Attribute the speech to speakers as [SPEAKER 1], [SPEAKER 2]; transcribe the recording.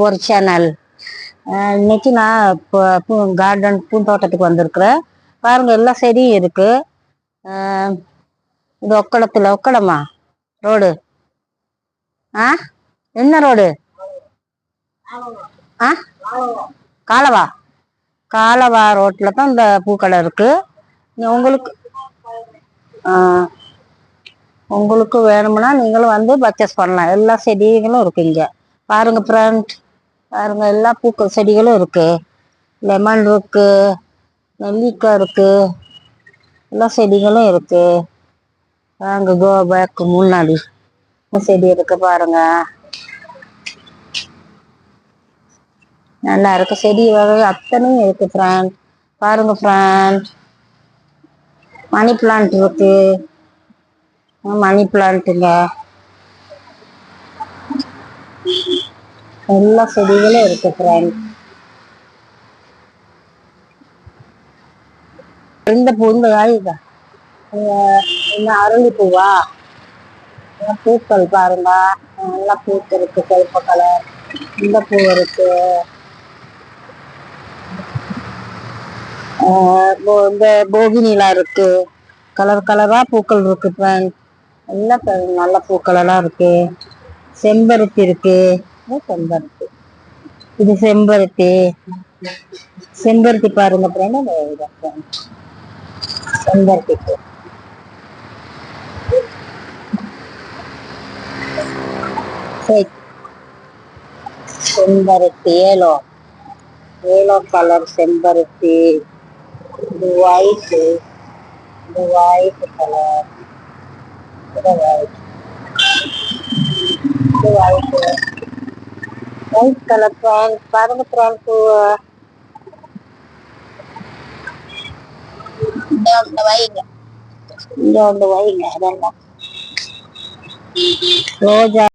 [SPEAKER 1] ஒரு சேனல். இன்னைக்கு நான் இப்போ கார்டன் பூந்தோட்டத்துக்கு வந்திருக்கிறேன். பாருங்க, எல்லா செடியும் இருக்கு. இது ஒக்கடமா ரோடு? ஆ, என்ன ரோடு? ஆ, காலவா காலவா ரோட்ல தான் இந்த பூக்கடை இருக்கு. உங்களுக்கு உங்களுக்கு வேணும்னா நீங்களும் வந்து பர்ச்சேஸ் பண்ணலாம். எல்லா செடிகளும் இருக்கு இங்க. பாருங்க ஃப்ரெண்ட், பாருங்க எல்லா பூக்கள் செடிகளும் இருக்கு. லெமன் இருக்கு, நெல்லிக்காய் இருக்கு, எல்லா செடிகளும் இருக்கு. பாருங்க கோபேக்கு முன்னாடி செடி இருக்கு பாருங்க. நல்லா இருக்கு செடி வகை அத்தனையும் இருக்கு ஃப்ரெண்ட். பாருங்க ஃப்ரெண்ட், மணி பிளான்ட் இருக்கு. மணி பிளான்ட்டுங்க, எல்லா செடிகளும் இருக்கு ஃப்ரெண்ட். இந்த பூ இந்த காய்தா இந்த அரளி பூவா? பூக்கள் பாருங்க, நல்லா பூத்து இருக்கு. சிவப்பு கலர் இந்த பூ இருக்கு. இந்த போகினிலா இருக்கு. கலர் கலரா பூக்கள் இருக்கு ஃப்ரெண்ட். எல்லாம் நல்ல பூக்கள் எல்லாம் இருக்கு. செம்பருத்தி இருக்கு. செம்பருத்தி, இது செம்பருத்தி. செம்பருத்தி பாருங்க ஃப்ரெண்ட், செம்பருத்தி பூ. செம்பருத்தி ஏலோ கலர் செம்பருத்தி. இது ஒயிட், இது ஒயிட் கலர், இது ஒயிட், இது ஒயிட், ஒயிட் கலர் ஃப்ரெண்ட். பாருங்க ஃப்ரெண்ட், பூ இங்க வைங்க, இங்க வந்து வைங்க. அதெல்லாம் ரோஜா